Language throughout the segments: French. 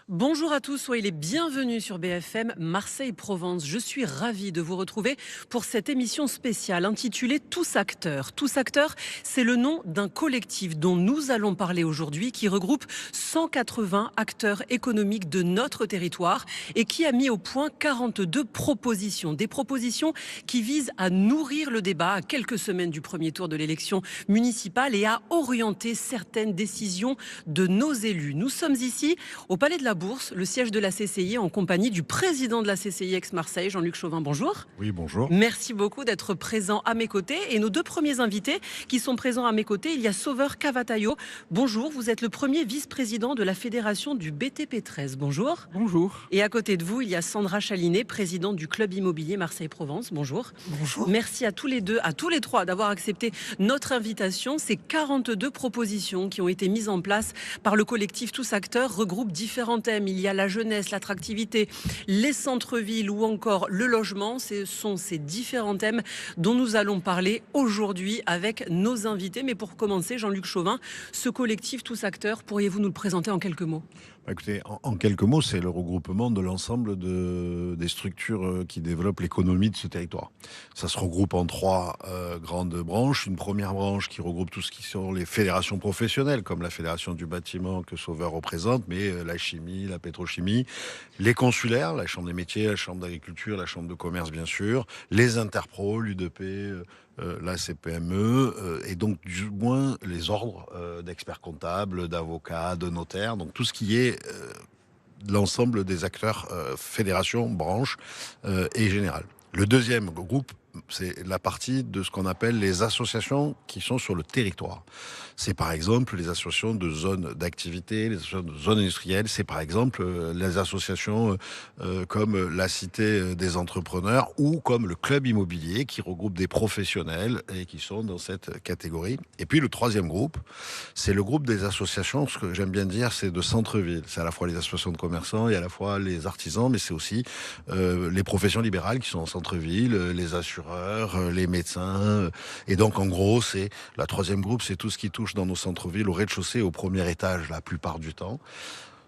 Bonjour à tous, soyez les bienvenus sur BFM Marseille-Provence. Je suis ravie de vous retrouver pour cette émission spéciale intitulée Tous acteurs. Tous acteurs, c'est le nom d'un collectif dont nous allons parler aujourd'hui qui regroupe 180 acteurs économiques de notre territoire et qui a mis au point 42 propositions. Des propositions qui visent à nourrir le débat à quelques semaines du premier tour de l'élection municipale et à orienter certaines décisions de nos élus. Nous sommes ici au Palais de la Bourse, le siège de la CCI, en compagnie du président de la CCI Aix-Marseille, Jean-Luc Chauvin. Bonjour. Oui, bonjour. Merci beaucoup d'être présent à mes côtés. Et nos deux premiers invités qui sont présents à mes côtés, il y a Sauveur Cavatayo. Bonjour, vous êtes le premier vice-président de la fédération du BTP 13. Bonjour. Bonjour. Et à côté de vous, il y a Sandra Chalinet, présidente du club immobilier Marseille-Provence. Bonjour. Bonjour. Merci à tous les deux, à tous les trois d'avoir accepté notre invitation. Ces 42 propositions qui ont été mises en place par le collectif Tous Acteurs regroupent différents thèmes. Il y a la jeunesse, l'attractivité, les centres-villes ou encore le logement. Ce sont ces différents thèmes dont nous allons parler aujourd'hui avec nos invités. Mais pour commencer, Jean-Luc Chauvin, ce collectif Tous Acteurs, pourriez-vous nous le présenter en quelques mots ? Écoutez, en quelques mots, c'est le regroupement de l'ensemble des structures qui développent l'économie de ce territoire. Ça se regroupe en trois grandes branches. Une première branche qui regroupe tout ce qui sont les fédérations professionnelles, comme la fédération du bâtiment que Sauveur représente, mais la chimie, la pétrochimie, les consulaires, la chambre des métiers, la chambre d'agriculture, la chambre de commerce bien sûr, les interpros, l'UDP, la CPME, et donc du moins les ordres d'experts comptables, d'avocats, de notaires, donc tout ce qui est l'ensemble des acteurs, fédérations, branches et générales. Le deuxième groupe, c'est la partie de ce qu'on appelle les associations qui sont sur le territoire. C'est par exemple les associations de zones d'activité, les associations de zones industrielles. C'est par exemple les associations comme la Cité des entrepreneurs ou comme le club immobilier qui regroupe des professionnels et qui sont dans cette catégorie. Et puis le troisième groupe, c'est le groupe des associations, ce que j'aime bien dire, c'est de centre-ville. C'est à la fois les associations de commerçants et à la fois les artisans, mais c'est aussi les professions libérales qui sont en centre-ville, les assureurs, les médecins. Et donc en gros, c'est la troisième groupe, c'est tout ce qui touche dans nos centres-villes, au rez-de-chaussée, au premier étage la plupart du temps.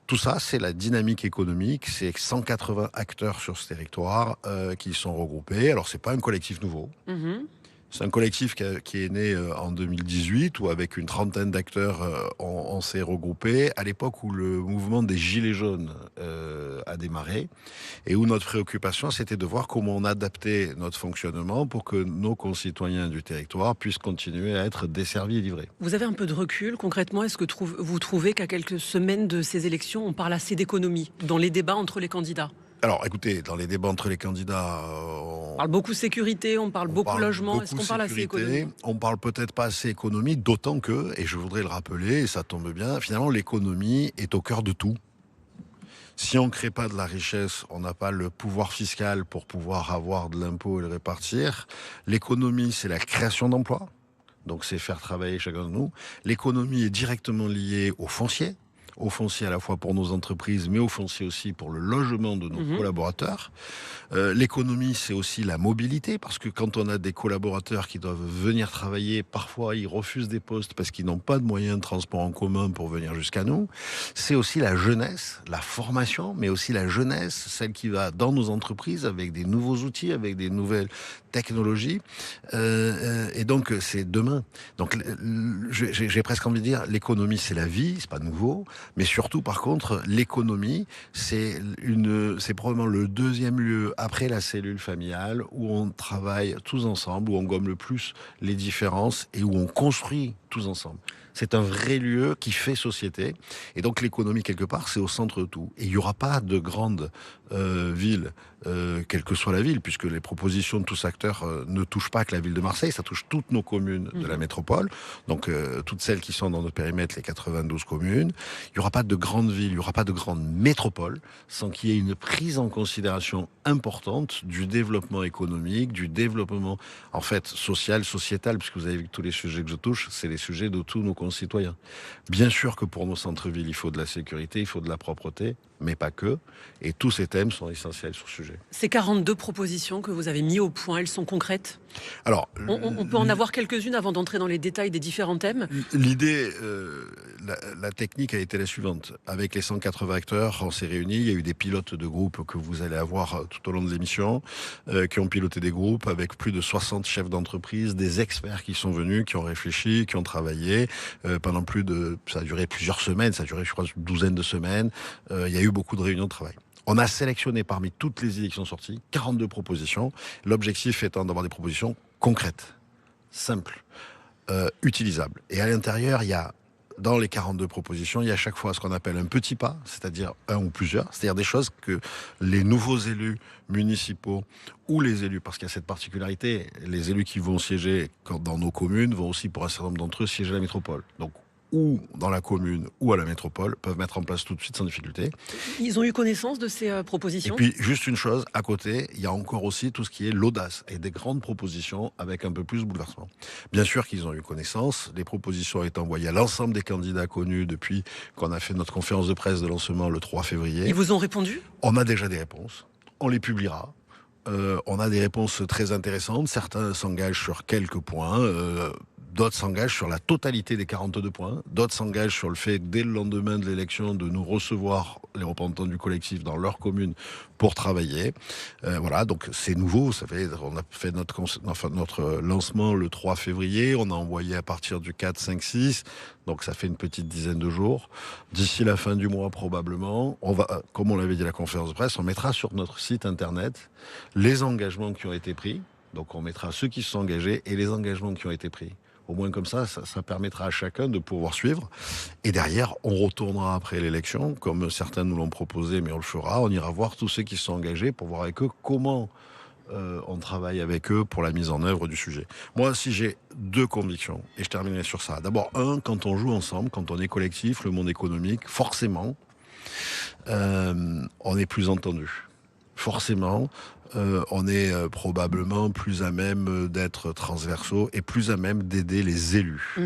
Tout ça, c'est la dynamique économique, c'est 180 acteurs sur ce territoire qui sont regroupés. Alors c'est pas un collectif nouveau. C'est un collectif qui est né en 2018 où avec une trentaine d'acteurs on s'est regroupés à l'époque où le mouvement des Gilets jaunes a démarré et où notre préoccupation c'était de voir comment on adaptait notre fonctionnement pour que nos concitoyens du territoire puissent continuer à être desservis et livrés. Vous avez un peu de recul, concrètement, est-ce que vous trouvez qu'à quelques semaines de ces élections, on parle assez d'économie dans les débats entre les candidats ? Alors écoutez, dans les débats entre les candidats, On parle beaucoup sécurité, on parle beaucoup logement. beaucoup Est-ce qu'on parle assez sécurité, économie ? on parle peut-être pas assez économie, d'autant que, et je voudrais le rappeler, et ça tombe bien, finalement l'économie est au cœur de tout. Si on ne crée pas de la richesse, on n'a pas le pouvoir fiscal pour pouvoir avoir de l'impôt et le répartir. L'économie, c'est la création d'emplois, donc c'est faire travailler chacun de nous. L'économie est directement liée au foncier à la fois pour nos entreprises, mais au foncier aussi pour le logement de nos collaborateurs. L'économie, c'est aussi la mobilité, parce que quand on a des collaborateurs qui doivent venir travailler, parfois ils refusent des postes parce qu'ils n'ont pas de moyens de transport en commun pour venir jusqu'à nous. C'est aussi la jeunesse, la formation, mais aussi la jeunesse, celle qui va dans nos entreprises avec des nouveaux outils, avec des nouvelles technologies. Et donc, c'est demain. Donc, j'ai presque envie de dire, l'économie, c'est la vie, c'est pas nouveau. Mais surtout, par contre, l'économie, c'est probablement le deuxième lieu après la cellule familiale où on travaille tous ensemble, où on gomme le plus les différences et où on construit tous ensemble. C'est un vrai lieu qui fait société. Et donc l'économie, quelque part, c'est au centre de tout. Et il n'y aura pas de grande ville, quelle que soit la ville, puisque les propositions de tous acteurs ne touchent pas que la ville de Marseille, ça touche toutes nos communes de la métropole, donc toutes celles qui sont dans notre périmètre, les 92 communes. Il n'y aura pas de grande ville, il n'y aura pas de grande métropole, sans qu'il y ait une prise en considération importante du développement économique, du développement, en fait, social, sociétal, puisque vous avez vu que tous les sujets que je touche, c'est les sujets de tous nos concitoyens. concitoyens. Bien sûr que pour nos centres-villes, il faut de la sécurité, il faut de la propreté, mais pas que. Et tous ces thèmes sont essentiels sur ce sujet. Ces 42 propositions que vous avez mis au point, elles sont concrètes? Alors, On peut en avoir quelques-unes avant d'entrer dans les détails des différents thèmes? l'idée, la technique a été la suivante. Avec les 180 acteurs, on s'est réunis. Il y a eu des pilotes de groupes que vous allez avoir tout au long de l'émission, qui ont piloté des groupes avec plus de 60 chefs d'entreprise, des experts qui sont venus, qui ont réfléchi, qui ont travaillé pendant ça a duré plusieurs semaines, ça a duré, je crois, une douzaine de semaines. Il y a eu beaucoup de réunions de travail. On a sélectionné parmi toutes les idées qui sont sorties 42 propositions. L'objectif étant d'avoir des propositions concrètes, simples, utilisables. Et à l'intérieur, dans les 42 propositions, il y a à chaque fois ce qu'on appelle un petit pas, c'est-à-dire un ou plusieurs, c'est-à-dire des choses que les nouveaux élus municipaux ou les élus, parce qu'il y a cette particularité, les élus qui vont siéger dans nos communes vont aussi, pour un certain nombre d'entre eux, siéger à la métropole. Donc, ou dans la commune ou à la métropole, peuvent mettre en place tout de suite sans difficulté. Ils ont eu connaissance de ces Et propositions? puis, juste une chose, à côté, il y a encore aussi tout ce qui est l'audace et des grandes propositions avec un peu plus de bouleversement. Bien sûr qu'ils ont eu connaissance. Les propositions ont été envoyées à l'ensemble des candidats connus depuis qu'on a fait notre conférence de presse de lancement le 3 février. Ils vous ont répondu? On a déjà des réponses. On les publiera. On a des réponses très intéressantes. Certains s'engagent sur quelques points. D'autres s'engagent sur la totalité des 42 points. D'autres s'engagent sur le fait, dès le lendemain de l'élection, de nous recevoir, les représentants du collectif, dans leur commune pour travailler. Voilà, donc c'est nouveau. On a fait notre lancement le 3 février. On a envoyé à partir du 4, 5, 6. Donc ça fait une petite dizaine de jours. D'ici la fin du mois, probablement, comme on l'avait dit à la conférence de presse, on mettra sur notre site internet les engagements qui ont été pris. Donc on mettra ceux qui se sont engagés et les engagements qui ont été pris. Au moins comme ça permettra à chacun de pouvoir suivre. Et derrière, on retournera après l'élection, comme certains nous l'ont proposé, mais on le fera. On ira voir tous ceux qui se sont engagés pour voir avec eux comment on travaille avec eux pour la mise en œuvre du sujet. Moi, si j'ai deux convictions, et je terminerai sur ça. D'abord, quand on joue ensemble, quand on est collectif, le monde économique, forcément, on est plus entendu. Forcément, on est probablement plus à même d'être transversaux et plus à même d'aider les élus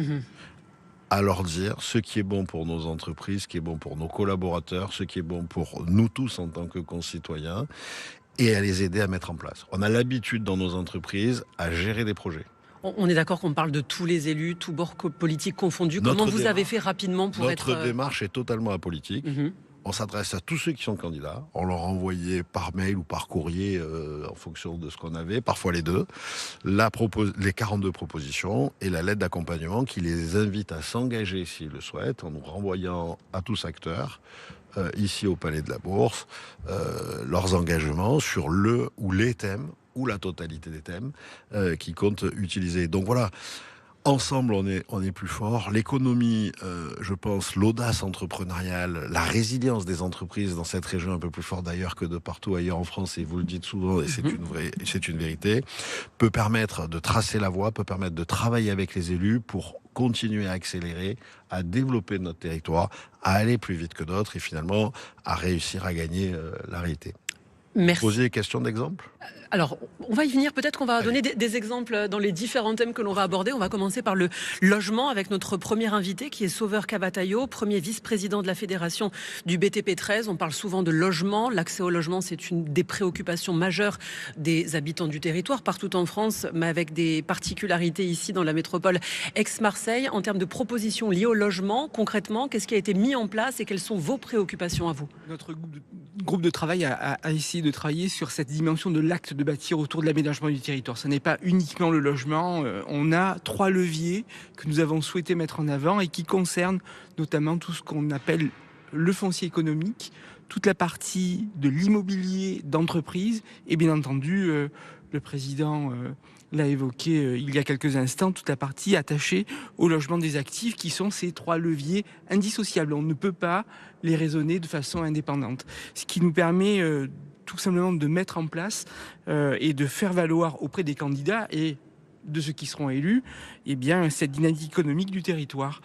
à leur dire ce qui est bon pour nos entreprises, ce qui est bon pour nos collaborateurs, ce qui est bon pour nous tous en tant que concitoyens, et à les aider à mettre en place. On a l'habitude dans nos entreprises à gérer des projets. On est d'accord qu'on parle de tous les élus, tous bords politiques confondus. Comment vous avez fait rapidement pour être... Notre démarche est totalement apolitique. On s'adresse à tous ceux qui sont candidats. On leur envoyait par mail ou par courrier, en fonction de ce qu'on avait, parfois les deux, les 42 propositions et la lettre d'accompagnement qui les invite à s'engager s'ils le souhaitent, en nous renvoyant à tous acteurs, ici au Palais de la Bourse, leurs engagements sur le ou les thèmes, ou la totalité des thèmes, qu'ils comptent utiliser. Donc voilà. Ensemble, on est plus fort. L'économie, je pense, l'audace entrepreneuriale, la résilience des entreprises dans cette région un peu plus forte d'ailleurs que de partout ailleurs en France, et vous le dites souvent, et c'est une vérité, peut permettre de tracer la voie, peut permettre de travailler avec les élus pour continuer à accélérer, à développer notre territoire, à aller plus vite que d'autres et finalement à réussir à gagner la réalité. Merci. Poser des questions d'exemple ? Alors, on va y venir. Peut-être qu'on va donner des exemples dans les différents thèmes que l'on va aborder. On va commencer par le logement avec notre premier invité qui est Sauveur Cavatayo, premier vice-président de la fédération du BTP 13. On parle souvent de logement. L'accès au logement, c'est une des préoccupations majeures des habitants du territoire partout en France, mais avec des particularités ici dans la métropole Aix-Marseille. En termes de propositions liées au logement, concrètement, qu'est-ce qui a été mis en place et quelles sont vos préoccupations à vous ? Notre groupe de travail a essayé de travailler sur cette dimension de l'acte de bâtir autour de l'aménagement du territoire. Ce n'est pas uniquement le logement. On a 3 leviers que nous avons souhaité mettre en avant et qui concernent notamment tout ce qu'on appelle le foncier économique, toute la partie de l'immobilier d'entreprise et bien entendu, le président l'a évoqué il y a quelques instants, toute la partie attachée au logement des actifs qui sont ces 3 leviers indissociables. On ne peut pas les raisonner de façon indépendante. Ce qui nous permet tout simplement de mettre en place et de faire valoir auprès des candidats et de ceux qui seront élus, eh bien, cette dynamique économique du territoire,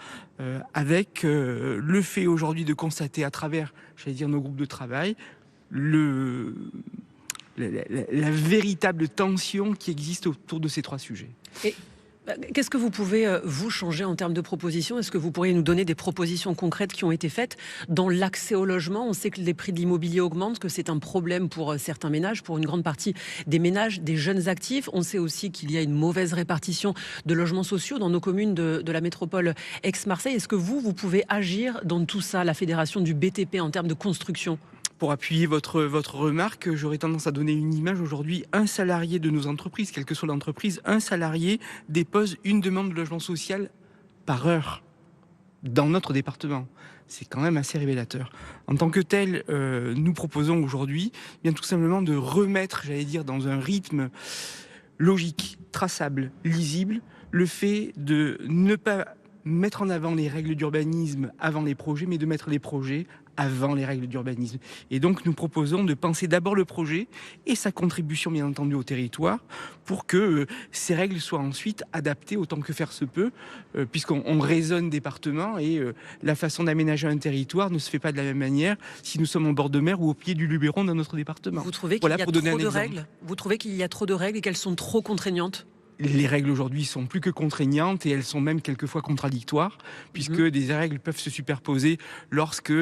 avec le fait aujourd'hui de constater à travers, nos groupes de travail, la véritable tension qui existe autour de ces 3 sujets. Qu'est-ce que vous pouvez, vous, changer en termes de propositions? Est-ce que vous pourriez nous donner des propositions concrètes qui ont été faites dans l'accès au logement? On sait que les prix de l'immobilier augmentent, que c'est un problème pour certains ménages, pour une grande partie des ménages, des jeunes actifs. On sait aussi qu'il y a une mauvaise répartition de logements sociaux dans nos communes de la métropole Aix-Marseille. Est-ce que vous pouvez agir dans tout ça, la fédération du BTP, en termes de construction? Pour appuyer votre remarque, j'aurais tendance à donner une image. Aujourd'hui, un salarié de nos entreprises, quelle que soit l'entreprise, un salarié dépose une demande de logement social par heure dans notre département. C'est quand même assez révélateur. En tant que tel, nous proposons aujourd'hui bien tout simplement de remettre, j'allais dire, dans un rythme logique, traçable, lisible, le fait de ne pas mettre en avant les règles d'urbanisme avant les projets, mais de mettre les projets avant les règles d'urbanisme. Et donc, nous proposons de penser d'abord le projet et sa contribution, bien entendu, au territoire, pour que ces règles soient ensuite adaptées autant que faire se peut, puisqu'on raisonne département et la façon d'aménager un territoire ne se fait pas de la même manière si nous sommes en bord de mer ou au pied du Luberon dans notre département. Vous trouvez qu'il y a trop de règles? Vous trouvez qu'il y a trop de règles et qu'elles sont trop contraignantes? Les règles aujourd'hui sont plus que contraignantes et elles sont même quelquefois contradictoires, puisque des règles peuvent se superposer lorsque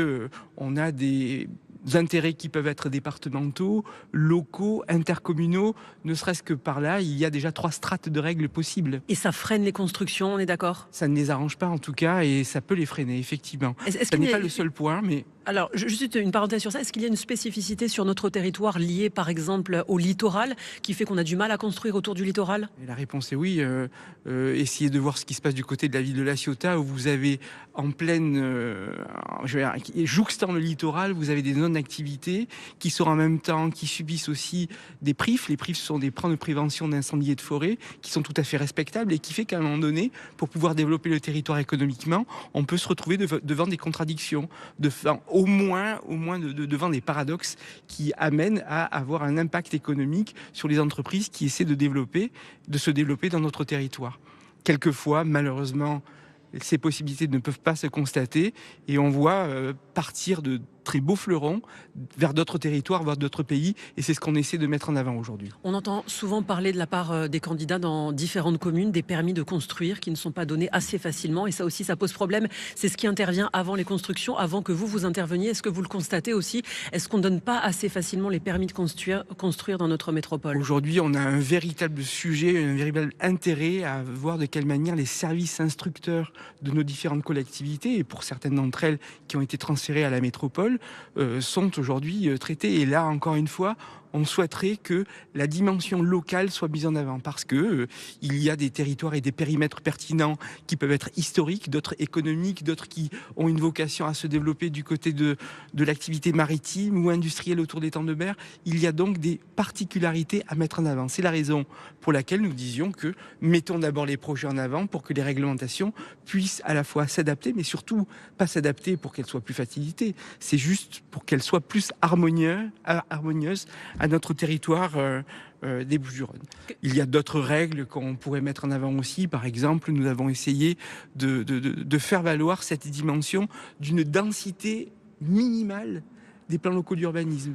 on a des intérêts qui peuvent être départementaux, locaux, intercommunaux. Ne serait-ce que par là, il y a déjà 3 strates de règles possibles. Et ça freine les constructions, on est d'accord? Ça ne les arrange pas en tout cas et ça peut les freiner, effectivement. Ça n'est pas le seul point, mais... Alors, juste une parenthèse sur ça. Est-ce qu'il y a une spécificité sur notre territoire liée, par exemple, au littoral, qui fait qu'on a du mal à construire autour du littoral? Et la réponse est oui. Essayez de voir ce qui se passe du côté de la ville de La Ciotat, où vous avez en pleine... jouxtant le littoral, vous avez des zones d'activité qui sont en même temps, qui subissent aussi des PRIF. Les PRIF sont des plans de prévention d'incendie et de forêt, qui sont tout à fait respectables et qui fait qu'à un moment donné, pour pouvoir développer le territoire économiquement, on peut se retrouver devant des contradictions, au moins devant des paradoxes qui amènent à avoir un impact économique sur les entreprises qui essaient de se développer dans notre territoire. Quelquefois, malheureusement, ces possibilités ne peuvent pas se constater et on voit partir de très beaux fleurons vers d'autres territoires, vers d'autres pays, et c'est ce qu'on essaie de mettre en avant aujourd'hui. On entend souvent parler de la part des candidats dans différentes communes des permis de construire qui ne sont pas donnés assez facilement, et ça aussi ça pose problème. C'est ce qui intervient avant les constructions, avant que vous interveniez. Est-ce que vous le constatez aussi? Est-ce qu'on ne donne pas assez facilement les permis de construire dans notre métropole? Aujourd'hui, on a un véritable sujet, un véritable intérêt à voir de quelle manière les services instructeurs de nos différentes collectivités, et pour certaines d'entre elles qui ont été transférées à la métropole, sont aujourd'hui traités. Et là, encore une fois, on souhaiterait que la dimension locale soit mise en avant parce que il y a des territoires et des périmètres pertinents qui peuvent être historiques, d'autres économiques, d'autres qui ont une vocation à se développer du côté de l'activité maritime ou industrielle autour des temps de mer. Il y a donc des particularités à mettre en avant. C'est la raison pour laquelle nous disions que mettons d'abord les projets en avant pour que les réglementations puissent à la fois s'adapter, mais surtout pas s'adapter pour qu'elles soient plus facilitées. C'est juste pour qu'elles soient plus harmonieuses à notre territoire des Bouches-du-Rhône. Il y a d'autres règles qu'on pourrait mettre en avant aussi. Par exemple, nous avons essayé de faire valoir cette dimension d'une densité minimale des plans locaux d'urbanisme.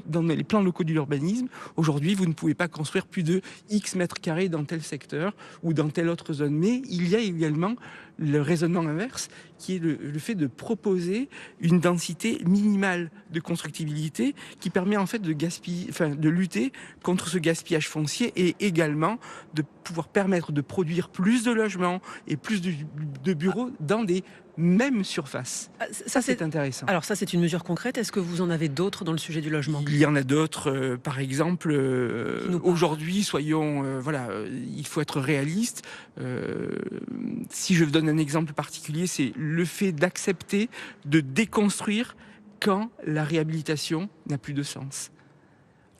Dans les plans locaux d'urbanisme, aujourd'hui, vous ne pouvez pas construire plus de X mètres carrés dans tel secteur ou dans telle autre zone. Mais il y a également le raisonnement inverse, qui est le fait de proposer une densité minimale de constructibilité qui permet en fait de lutter contre ce gaspillage foncier et également de pouvoir permettre de produire plus de logements et plus de bureaux dans des mêmes surfaces. Ça, c'est intéressant. Alors ça, c'est une mesure concrète. Est-ce que vous en avez d'autres dans le sujet du logement? Il y en a d'autres. Par exemple, aujourd'hui, il faut être réaliste. Si je donne un exemple particulier, c'est le fait d'accepter de déconstruire quand la réhabilitation n'a plus de sens.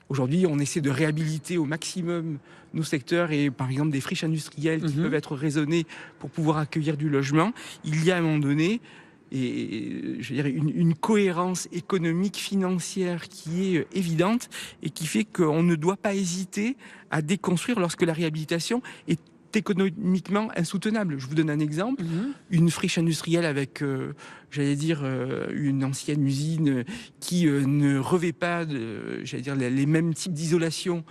Aujourd'hui, on essaie de réhabiliter au maximum nos secteurs et par exemple des friches industrielles qui peuvent être raisonnées pour pouvoir accueillir du logement. Il y a à un moment donné une cohérence économique, financière qui est évidente et qui fait qu'on ne doit pas hésiter à déconstruire lorsque la réhabilitation est économiquement insoutenable. Je vous donne un exemple. Une friche industrielle avec, une ancienne usine qui ne revêt pas les mêmes types d'isolation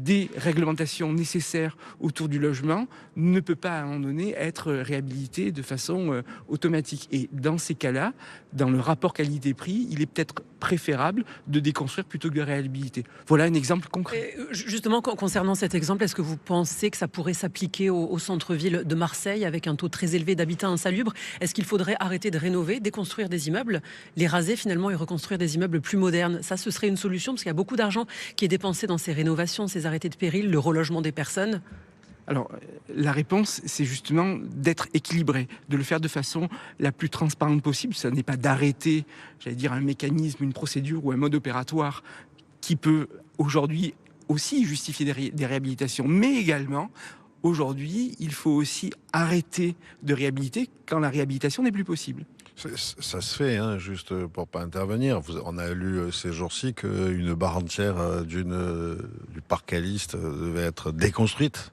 des réglementations nécessaires autour du logement ne peut pas à un moment donné être réhabilité de façon automatique. Et dans ces cas-là, dans le rapport qualité-prix, il est peut-être préférable de déconstruire plutôt que de réhabiliter. Voilà un exemple concret. Et justement, concernant cet exemple, est-ce que vous pensez que ça pourrait s'appliquer au centre-ville de Marseille avec un taux très élevé d'habitats insalubres? Est-ce qu'il faudrait arrêter de rénover, déconstruire des immeubles, les raser finalement et reconstruire des immeubles plus modernes? Ça, ce serait une solution parce qu'il y a beaucoup d'argent qui est dépensé dans ces rénovations, ces arrêtés de péril, le relogement des personnes. Alors, la réponse, c'est justement d'être équilibré, de le faire de façon la plus transparente possible. Ça n'est pas d'arrêter, j'allais dire, un mécanisme, une procédure ou un mode opératoire qui peut aujourd'hui aussi justifier des réhabilitations, mais également, aujourd'hui, il faut aussi arrêter de réhabiliter quand la réhabilitation n'est plus possible. Ça se fait, hein, juste pour pas intervenir. On a lu ces jours-ci qu'une barre entière du parc Caliste devait être déconstruite.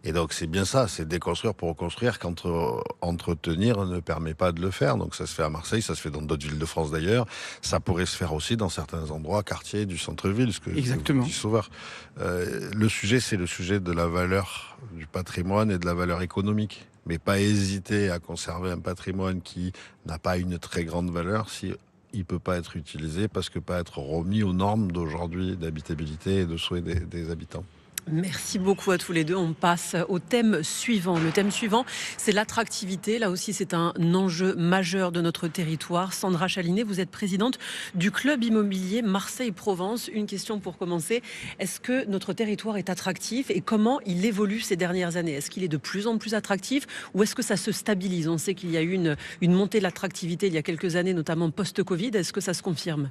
Et donc c'est bien ça, c'est déconstruire pour reconstruire quand entretenir ne permet pas de le faire. Donc ça se fait à Marseille, ça se fait dans d'autres villes de France d'ailleurs. Ça pourrait se faire aussi dans certains endroits, quartiers du centre-ville, ce que Exactement. dit Sauveur. Le sujet, c'est le sujet de la valeur du patrimoine et de la valeur économique. Mais pas hésiter à conserver un patrimoine qui n'a pas une très grande valeur si il peut pas être utilisé parce que pas être remis aux normes d'aujourd'hui d'habitabilité et de souhait des habitants. Merci beaucoup à tous les deux. On passe au thème suivant. Le thème suivant, c'est l'attractivité. Là aussi, c'est un enjeu majeur de notre territoire. Sandra Chalinet, vous êtes présidente du club immobilier Marseille-Provence. Une question pour commencer. Est-ce que notre territoire est attractif et comment il évolue ces dernières années? Est-ce qu'il est de plus en plus attractif ou est-ce que ça se stabilise? On sait qu'il y a eu une montée de l'attractivité il y a quelques années, notamment post-Covid. Est-ce que ça se confirme?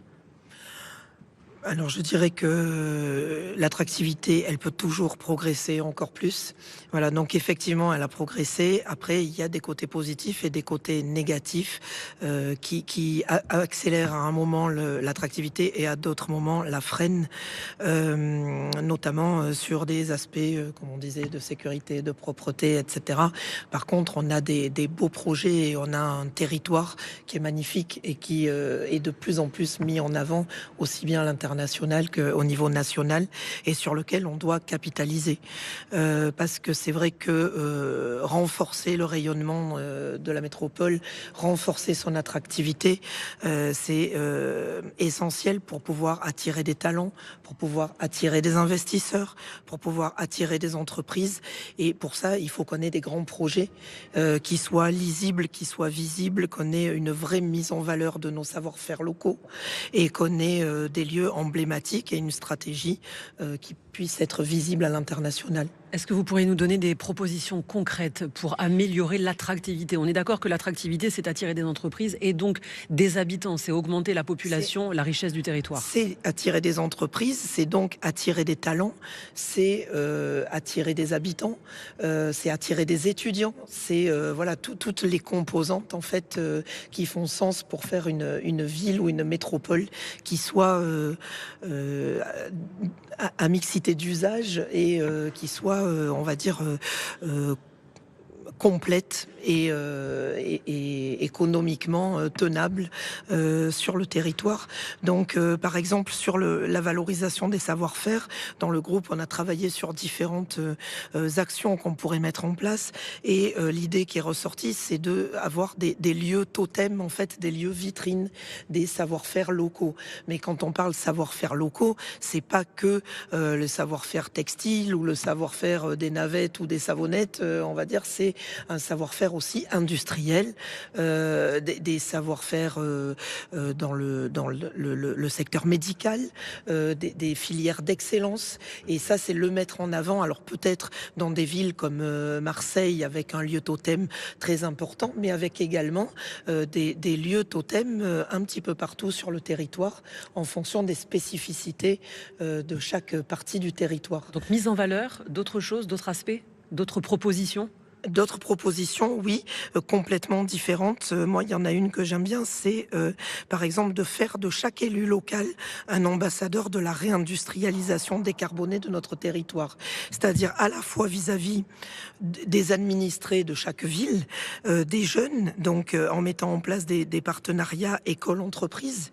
Alors je dirais que l'attractivité, elle peut toujours progresser encore plus. Voilà, donc effectivement, elle a progressé. Après, il y a des côtés positifs et des côtés négatifs qui accélèrent à un moment l'attractivité et à d'autres moments la freinent, notamment sur des aspects, comme on disait, de sécurité, de propreté, etc. Par contre, on a des beaux projets et on a un territoire qui est magnifique et qui est de plus en plus mis en avant, aussi bien à l'international qu'au niveau national et sur lequel on doit capitaliser. Parce que c'est vrai que renforcer le rayonnement de la métropole, renforcer son attractivité, c'est essentiel pour pouvoir attirer des talents, pour pouvoir attirer des investisseurs, pour pouvoir attirer des entreprises. Et pour ça, il faut qu'on ait des grands projets qui soient lisibles, qui soient visibles, qu'on ait une vraie mise en valeur de nos savoir-faire locaux et qu'on ait des lieux emblématique et une stratégie qui puisse être visible à l'international. Est-ce que vous pourriez nous donner des propositions concrètes pour améliorer l'attractivité? On est d'accord que l'attractivité, c'est attirer des entreprises et donc des habitants, c'est augmenter la population, la richesse du territoire. C'est attirer des entreprises, c'est donc attirer des talents, c'est attirer des habitants, c'est attirer des étudiants, c'est voilà toutes les composantes en fait qui font sens pour faire une ville ou une métropole qui soit à mixité d'usage et qui soit, on va dire, complète et économiquement tenable sur le territoire. Donc, par exemple, sur la valorisation des savoir-faire, dans le groupe, on a travaillé sur différentes actions qu'on pourrait mettre en place. Et l'idée qui est ressortie, c'est d'avoir des lieux totems, en fait, des lieux vitrines, des savoir-faire locaux. Mais quand on parle savoir-faire locaux, c'est pas que le savoir-faire textile ou le savoir-faire des navettes ou des savonnettes, on va dire, c'est un savoir-faire aussi industriel, des savoir-faire dans le secteur médical, des filières d'excellence. Et ça, c'est le mettre en avant. Alors peut-être dans des villes comme Marseille, avec un lieu totem très important, mais avec également des lieux totems un petit peu partout sur le territoire, en fonction des spécificités de chaque partie du territoire. Donc mise en valeur, d'autres choses, d'autres aspects, d'autres propositions? D'autres propositions, oui, complètement différentes. Moi, il y en a une que j'aime bien, c'est par exemple de faire de chaque élu local un ambassadeur de la réindustrialisation décarbonée de notre territoire. C'est-à-dire à la fois vis-à-vis des administrés de chaque ville, des jeunes, donc en mettant en place des partenariats école-entreprise,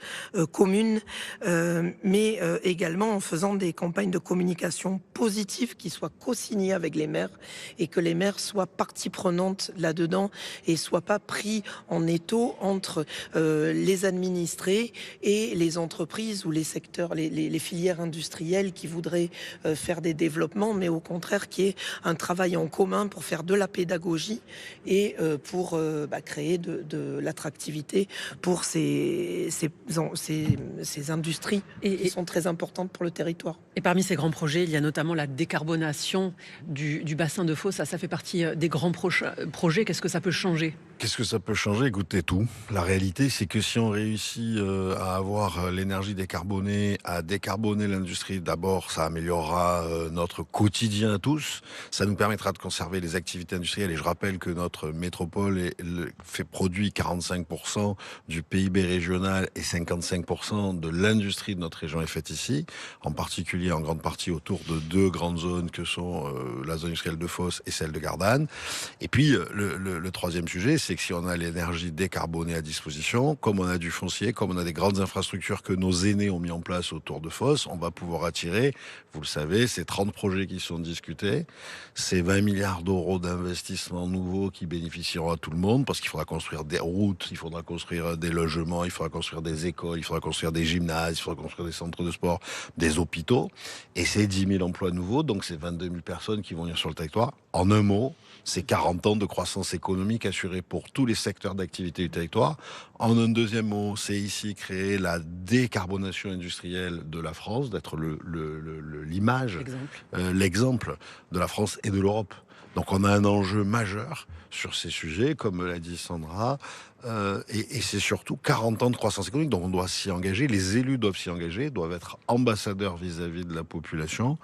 communes, mais également en faisant des campagnes de communication positives qui soient co-signées avec les maires et que les maires soient partie prenante là-dedans et soient pas pris en étau entre les administrés et les entreprises ou les secteurs, les filières industrielles qui voudraient faire des développements, mais au contraire qui est un travail en commun pour faire de la pédagogie et pour créer de l'attractivité pour ces industries qui sont très importantes pour le territoire. Et parmi ces grands projets, il y a notamment la décarbonation du bassin de Fos. Ça fait partie des grands projets. Qu'est-ce que ça peut changer ? Qu'est-ce que ça peut changer ? Écoutez, tout. La réalité, c'est que si on réussit à avoir l'énergie décarbonée, à décarboner l'industrie, d'abord, ça améliorera notre quotidien à tous. Ça nous permettra de conserver les activités industrielles. Et je rappelle que notre métropole produit 45% du PIB régional et 55% de l'industrie de notre région est faite ici, en particulier en grande partie autour de deux grandes zones que sont la zone industrielle de Fos et celle de Gardanne. Et puis, le troisième sujet, c'est que si on a l'énergie décarbonée à disposition, comme on a du foncier, comme on a des grandes infrastructures que nos aînés ont mis en place autour de Fos, on va pouvoir attirer, vous le savez, ces 30 projets qui sont discutés, ces 20 milliards d'euros d'investissements nouveaux qui bénéficieront à tout le monde, parce qu'il faudra construire des routes, il faudra construire des logements, il faudra construire des écoles, il faudra construire des gymnases, il faudra construire des centres de sport, des hôpitaux, et c'est 10 000 emplois nouveaux, donc c'est 22 000 personnes qui vont venir sur le territoire. En un mot, c'est 40 ans de croissance économique assurée pour tous les secteurs d'activité du territoire. En un deuxième mot, c'est ici créer la décarbonation industrielle de la France, d'être l'image, l'exemple de la France et de l'Europe. Donc on a un enjeu majeur sur ces sujets, comme l'a dit Sandra, et c'est surtout 40 ans de croissance économique, donc on doit s'y engager, les élus doivent s'y engager, doivent être ambassadeurs vis-à-vis de la population,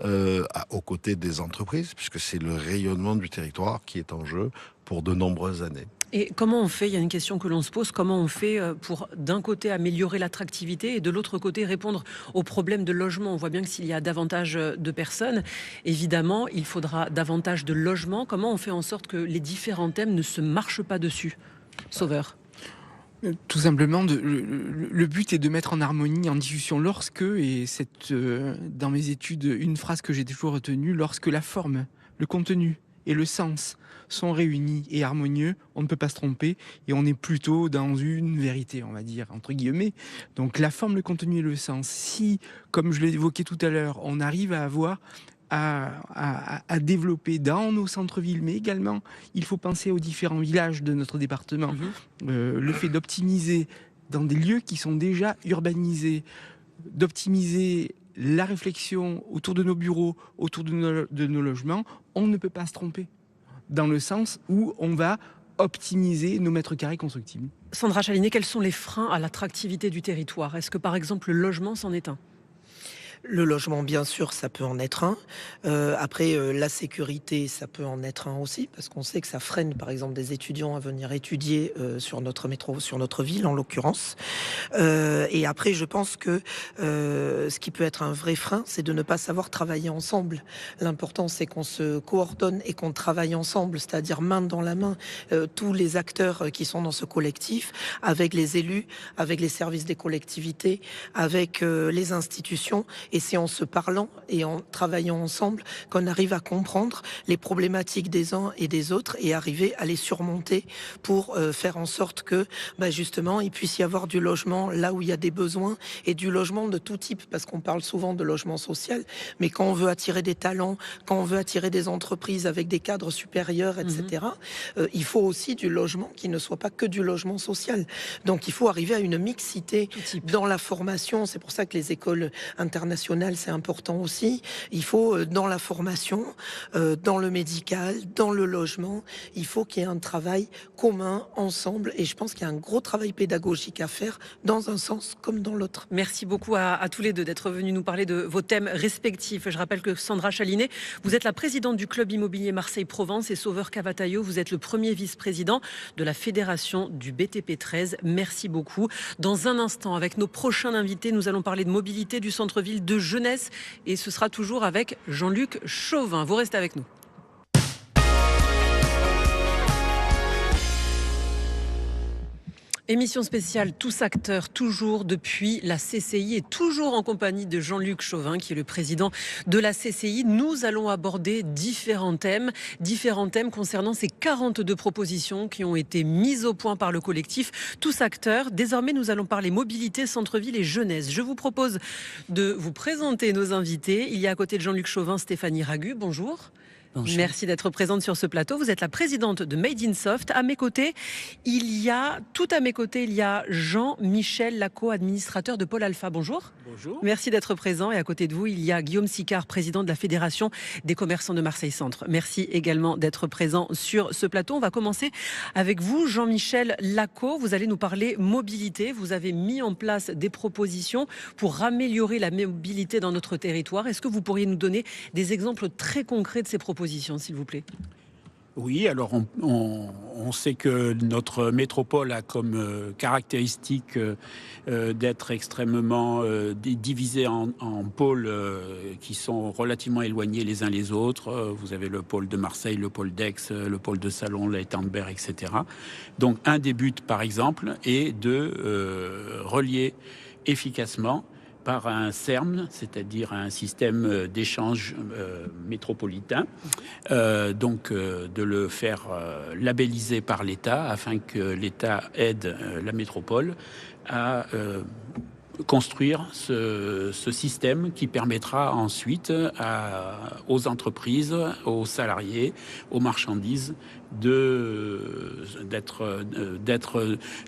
aux côtés des entreprises, puisque c'est le rayonnement du territoire qui est en jeu pour de nombreuses années. Et comment on fait ? Il y a une question que l'on se pose. Comment on fait pour, d'un côté, améliorer l'attractivité et de l'autre côté, répondre aux problèmes de logement ? On voit bien que s'il y a davantage de personnes, évidemment, il faudra davantage de logements. Comment on fait en sorte que les différents thèmes ne se marchent pas dessus ? Sauveur. Tout simplement, le but est de mettre en harmonie, en discussion, lorsque, et c'est dans mes études une phrase que j'ai toujours retenue, lorsque la forme, le contenu et le sens sont réunis et harmonieux, on ne peut pas se tromper et on est plutôt dans une vérité, on va dire, entre guillemets. Donc la forme, le contenu et le sens. Si, comme je l'ai évoqué tout à l'heure, on arrive à avoir à développer dans nos centres-villes, mais également, il faut penser aux différents villages de notre département. Le fait d'optimiser dans des lieux qui sont déjà urbanisés, d'optimiser la réflexion autour de nos bureaux, autour de nos logements, on ne peut pas se tromper, dans le sens où on va optimiser nos mètres carrés constructibles. Sandra Chalinet, quels sont les freins à l'attractivité du territoire ? Est-ce que, par exemple, le logement s'en est un ? Le logement, bien sûr, ça peut en être un. Après, la sécurité, ça peut en être un aussi, parce qu'on sait que ça freine, par exemple, des étudiants à venir étudier sur notre métro, sur notre ville, en l'occurrence. Et après, je pense que ce qui peut être un vrai frein, c'est de ne pas savoir travailler ensemble. L'important, c'est qu'on se coordonne et qu'on travaille ensemble, c'est-à-dire main dans la main, tous les acteurs qui sont dans ce collectif, avec les élus, avec les services des collectivités, avec les institutions. Et c'est en se parlant et en travaillant ensemble qu'on arrive à comprendre les problématiques des uns et des autres et arriver à les surmonter pour faire en sorte que, justement, il puisse y avoir du logement là où il y a des besoins et du logement de tout type, parce qu'on parle souvent de logement social, mais quand on veut attirer des talents, quand on veut attirer des entreprises avec des cadres supérieurs, etc., il faut aussi du logement qui ne soit pas que du logement social. Donc il faut arriver à une mixité dans la formation. C'est pour ça que les écoles internationales national, c'est important aussi. Il faut, dans la formation, dans le médical, dans le logement, il faut qu'il y ait un travail commun, ensemble. Et je pense qu'il y a un gros travail pédagogique à faire dans un sens comme dans l'autre. Merci beaucoup à tous les deux d'être venus nous parler de vos thèmes respectifs. Je rappelle que Sandra Chalinet, vous êtes la présidente du club immobilier Marseille-Provence et Sauveur Cavataio, vous êtes le premier vice-président de la fédération du BTP 13. Merci beaucoup. Dans un instant, avec nos prochains invités, nous allons parler de mobilité du centre-ville, de jeunesse, et ce sera toujours avec Jean-Luc Chauvin. Vous restez avec nous. Émission spéciale Tous acteurs, toujours depuis la CCI et toujours en compagnie de Jean-Luc Chauvin, qui est le président de la CCI. Nous allons aborder différents thèmes concernant ces 42 propositions qui ont été mises au point par le collectif Tous acteurs. Désormais, nous allons parler mobilité, centre-ville et jeunesse. Je vous propose de vous présenter nos invités. Il y a à côté de Jean-Luc Chauvin, Stéphanie Ragu. Bonjour. Bonjour. Merci d'être présente sur ce plateau. Vous êtes la présidente de Made in Soft. Il y a Jean-Michel Lacaux, administrateur de Pôle Alpha. Bonjour. Bonjour. Merci d'être présent. Et à côté de vous, il y a Guillaume Sicard, président de la Fédération des commerçants de Marseille-Centre. Merci également d'être présent sur ce plateau. On va commencer avec vous, Jean-Michel Lacaux. Vous allez nous parler mobilité. Vous avez mis en place des propositions pour améliorer la mobilité dans notre territoire. Est-ce que vous pourriez nous donner des exemples très concrets de ces propositions, s'il vous plaît? Oui, alors on sait que notre métropole a comme caractéristique d'être extrêmement divisée en pôles qui sont relativement éloignés les uns les autres. Vous avez le pôle de Marseille, le pôle d'Aix, le pôle de Salon, l'Étang-de-Berre, etc. Donc un des buts, par exemple, est de relier efficacement par un CERM, c'est-à-dire un système d'échange métropolitain, de le faire labelliser par l'État afin que l'État aide la métropole à construire ce système qui permettra ensuite aux entreprises, aux salariés, aux marchandises d'être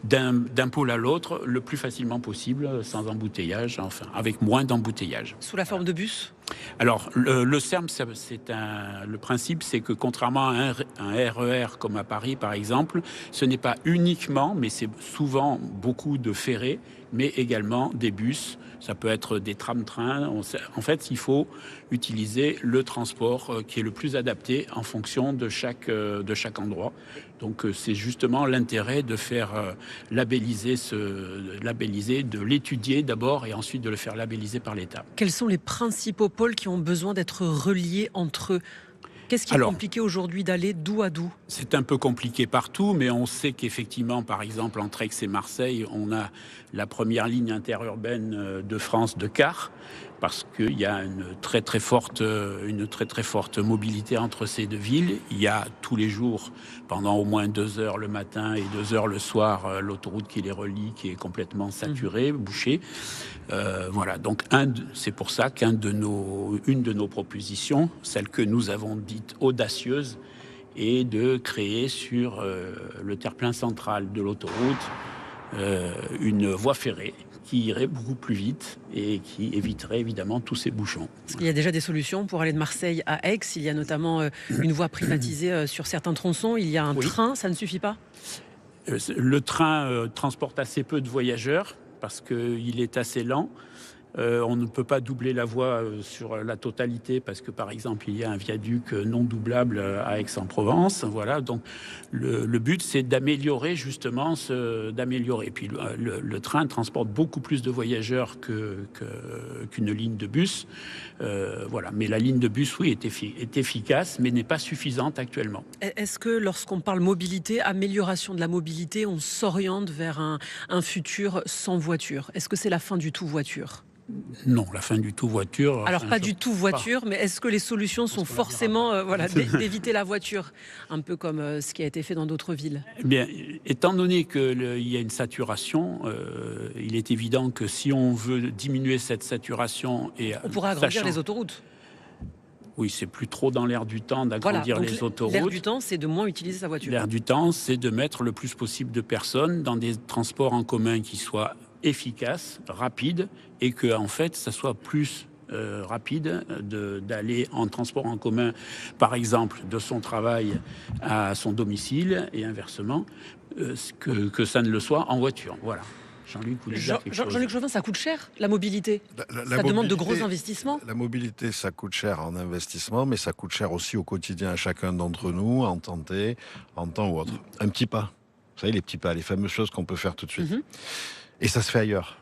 d'un pôle à l'autre le plus facilement possible, sans embouteillage, enfin avec moins d'embouteillage. Sous la forme de bus ? Alors le CERM, le principe, c'est que contrairement à un RER comme à Paris par exemple, ce n'est pas uniquement, mais c'est souvent beaucoup de ferrés, mais également des bus. Ça peut être des tram-trains. En fait, il faut utiliser le transport qui est le plus adapté en fonction de chaque endroit. Donc, c'est justement l'intérêt de faire labelliser, de l'étudier d'abord et ensuite de le faire labelliser par l'État. Quels sont les principaux pôles qui ont besoin d'être reliés entre eux ? Qu'est-ce qui est compliqué aujourd'hui d'aller d'où à d'où ? C'est un peu compliqué partout, mais on sait qu'effectivement, par exemple, entre Aix et Marseille, on a la première ligne interurbaine de France de car, parce qu'il y a une très très forte mobilité entre ces deux villes. Il y a tous les jours, pendant au moins 2 heures le matin et 2 heures le soir, l'autoroute qui les relie, qui est complètement saturée, bouchée. Voilà, donc c'est pour ça qu'une de nos propositions, celle que nous avons dite audacieuse, est de créer sur le terre-plein central de l'autoroute une voie ferrée qui irait beaucoup plus vite et qui éviterait évidemment tous ces bouchons. Il y a déjà des solutions pour aller de Marseille à Aix. Il y a notamment une voie privatisée sur certains tronçons. Il y a un train, ça ne suffit pas ? Le train transporte assez peu de voyageurs parce qu'il est assez lent. On ne peut pas doubler la voie sur la totalité parce que, par exemple, il y a un viaduc non doublable à Aix-en-Provence. Voilà, donc le but, c'est d'améliorer justement d'améliorer. Puis le train transporte beaucoup plus de voyageurs qu'une ligne de bus. Voilà, mais la ligne de bus, oui, est efficace, mais n'est pas suffisante actuellement. Est-ce que lorsqu'on parle mobilité, amélioration de la mobilité, on s'oriente vers un futur sans voiture ? Est-ce que c'est la fin du tout voiture ? Non, la fin du tout voiture. Alors pas du tout voiture, mais est-ce que les solutions sont forcément d'éviter la voiture, un peu comme ce qui a été fait dans d'autres villes ? Eh bien, étant donné qu'il y a une saturation, il est évident que si on veut diminuer cette saturation on pourra agrandir les autoroutes. Oui, c'est plus trop dans l'air du temps d'agrandir les autoroutes. L'air du temps, c'est de moins utiliser sa voiture. L'air du temps, c'est de mettre le plus possible de personnes dans des transports en commun qui soient efficaces, rapides, et que en fait, ça soit plus rapide d'aller en transport en commun, par exemple, de son travail à son domicile et inversement, que ça ne le soit en voiture. Voilà. Jean-Luc, vous voulez dire quelque chose ? Jean-Luc Jovin, ça coûte cher, la mobilité. Ça demande de gros investissements. La mobilité, ça coûte cher en investissement, mais ça coûte cher aussi au quotidien à chacun d'entre nous, en temps ou autre. Un petit pas. Vous savez, les petits pas, les fameuses choses qu'on peut faire tout de suite. Et ça se fait ailleurs.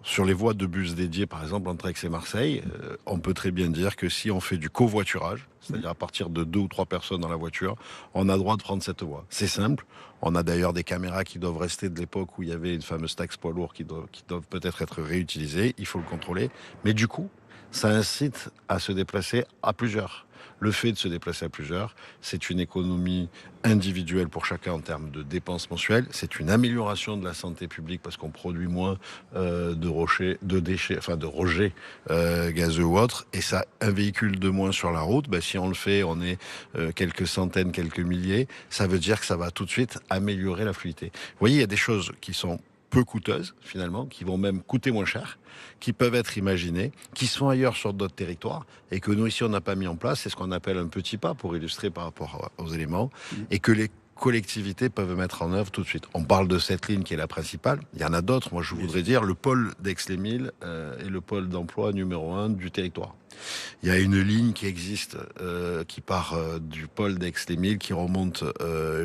Sur les voies de bus dédiées, par exemple, entre Aix et Marseille, on peut très bien dire que si on fait du covoiturage, c'est-à-dire à partir de 2 ou 3 personnes dans la voiture, on a droit de prendre cette voie. C'est simple. On a d'ailleurs des caméras qui doivent rester de l'époque où il y avait une fameuse taxe poids lourd qui doivent peut-être être réutilisées. Il faut le contrôler. Mais du coup, ça incite à se déplacer à plusieurs. Le fait de se déplacer à plusieurs, c'est une économie individuelle pour chacun en termes de dépenses mensuelles. C'est une amélioration de la santé publique parce qu'on produit moins de rejets gazeux ou autres. Et ça, un véhicule de moins sur la route, si on le fait, on est quelques centaines, quelques milliers. Ça veut dire que ça va tout de suite améliorer la fluidité. Vous voyez, il y a des choses qui sont peu coûteuses, finalement, qui vont même coûter moins cher, qui peuvent être imaginées, qui sont ailleurs sur d'autres territoires, et que nous, ici, on n'a pas mis en place. C'est ce qu'on appelle un petit pas, pour illustrer par rapport aux éléments, et que les collectivités peuvent mettre en œuvre tout de suite. On parle de cette ligne qui est la principale. Il y en a d'autres. Moi, je voudrais dire le pôle d'Aix-les-Milles est le pôle d'emploi numéro 1 du territoire. Il y a une ligne qui existe qui part du pôle d'Aix-les-Milles, qui remonte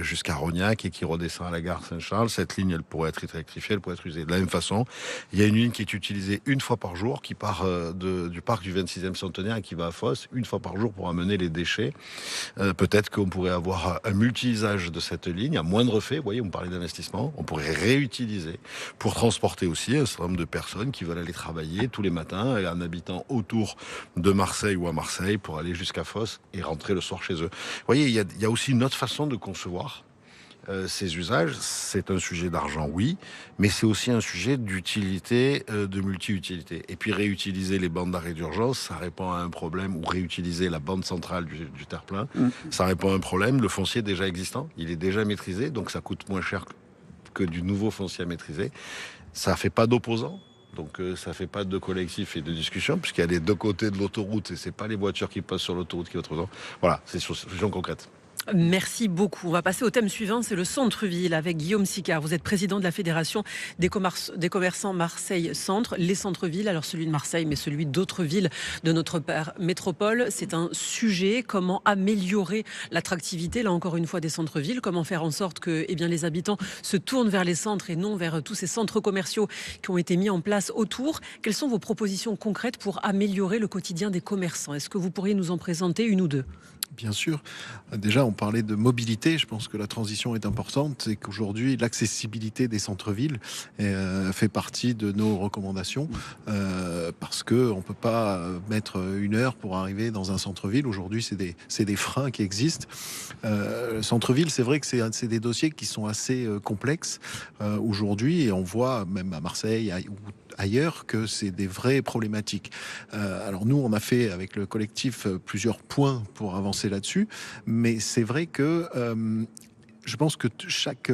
jusqu'à Rognac et qui redescend à la gare Saint-Charles. Cette ligne, elle pourrait être électrifiée, elle pourrait être usée de la même façon. Il y a une ligne qui est utilisée une fois par jour, qui part du parc du 26e centenaire et qui va à Fos, une fois par jour pour amener les déchets. Peut-être qu'on pourrait avoir un multi-usage de cette ligne, à moindre fait. Vous voyez, on parlait d'investissement. On pourrait réutiliser pour transporter aussi un certain nombre de personnes qui veulent aller travailler tous les matins, en habitant autour de Marseille ou à Marseille pour aller jusqu'à Fos et rentrer le soir chez eux. Vous voyez, il y a aussi une autre façon de concevoir ces usages. C'est un sujet d'argent, oui, mais c'est aussi un sujet d'utilité, de multi-utilité. Et puis réutiliser les bandes d'arrêt d'urgence, ça répond à un problème, ou réutiliser la bande centrale du terre-plein, ça répond à un problème. Le foncier est déjà existant, il est déjà maîtrisé, donc ça coûte moins cher que du nouveau foncier à maîtriser. Ça fait pas d'opposants. Donc ça fait pas de collectif et de discussion, puisqu'il y a les deux côtés de l'autoroute et c'est pas les voitures qui passent sur l'autoroute qui vont trop. Voilà, c'est sur solution concrète. Merci beaucoup. On va passer au thème suivant, c'est le centre-ville avec Guillaume Sicard. Vous êtes président de la Fédération des commerçants Marseille-Centre, les centres-villes, alors celui de Marseille, mais celui d'autres villes de notre métropole. C'est un sujet, comment améliorer l'attractivité, là encore une fois, des centres-villes, comment faire en sorte que les habitants se tournent vers les centres et non vers tous ces centres commerciaux qui ont été mis en place autour. Quelles sont vos propositions concrètes pour améliorer le quotidien des commerçants ? Est-ce que vous pourriez nous en présenter une ou deux ? Bien sûr. Déjà, on parlait de mobilité. Je pense que la transition est importante et qu'aujourd'hui, l'accessibilité des centres-villes fait partie de nos recommandations parce que on peut pas mettre 1 heure pour arriver dans un centre-ville. Aujourd'hui, c'est des freins qui existent. Centre-ville, c'est vrai que c'est des dossiers qui sont assez complexes aujourd'hui et on voit même à Marseille ou ailleurs que c'est des vraies problématiques. Alors nous, on a fait avec le collectif plusieurs points pour avancer là-dessus, mais c'est vrai que je pense que chaque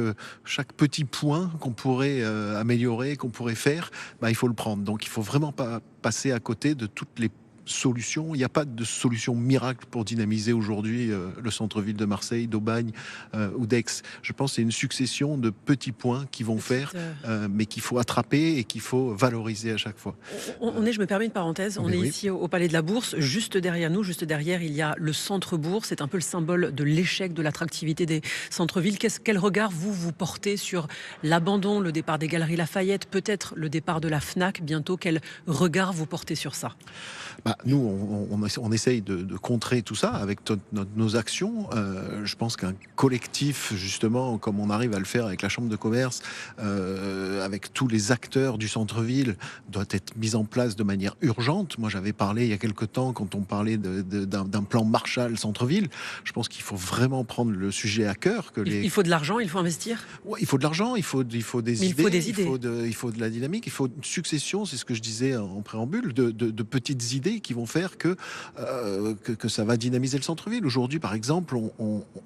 petit point qu'on pourrait améliorer, qu'on pourrait faire, il faut le prendre. Donc il faut vraiment pas passer à côté de toutes les solutions. Il n'y a pas de solution miracle pour dynamiser aujourd'hui le centre-ville de Marseille, d'Aubagne ou d'Aix. Je pense que c'est une succession de petits points qui vont faire, mais qu'il faut attraper et qu'il faut valoriser à chaque fois. Je me permets une parenthèse, on est ici au Palais de la Bourse, juste derrière nous, juste derrière, il y a le centre-bourg, c'est un peu le symbole de l'échec de l'attractivité des centres-villes. Quel regard vous portez sur l'abandon, le départ des Galeries Lafayette, peut-être le départ de la Fnac bientôt? Quel regard vous portez sur ça? Nous, on essaye de contrer tout ça avec nos actions. Je pense qu'un collectif, justement, comme on arrive à le faire avec la Chambre de commerce, avec tous les acteurs du centre-ville, doit être mis en place de manière urgente. Moi, j'avais parlé il y a quelque temps, quand on parlait d'un plan Marshall centre-ville, je pense qu'il faut vraiment prendre le sujet à cœur. Il faut de l'argent, il faut investir. Ouais, il faut de l'argent, il faut des idées, il faut de la dynamique, il faut une succession, c'est ce que je disais en préambule, de petites idées qui vont faire que ça va dynamiser le centre-ville. Aujourd'hui, par exemple,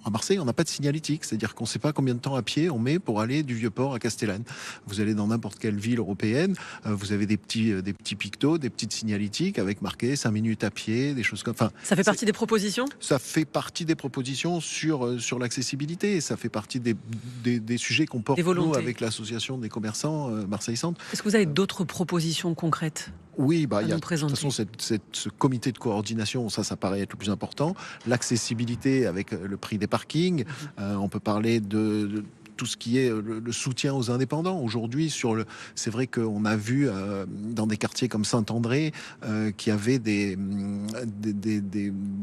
à Marseille, on n'a pas de signalétique, c'est-à-dire qu'on ne sait pas combien de temps à pied on met pour aller du Vieux-Port à Castellane. Vous allez dans n'importe quelle ville européenne, vous avez des petits pictos, des petites signalétiques avec marqué 5 minutes à pied, des choses comme ça. Ça fait partie des propositions ? Ça fait partie des propositions sur l'accessibilité. Ça fait partie des sujets qu'on porte nous, avec l'association des commerçants Marseille Centre. Est-ce que vous avez d'autres propositions concrètes ? Oui, il y a de toute façon ce comité de coordination, ça paraît être le plus important. L'accessibilité avec le prix des parkings. On peut parler de tout ce qui est le soutien aux indépendants. Aujourd'hui, c'est vrai qu'on a vu dans des quartiers comme Saint-André qu'il y avait des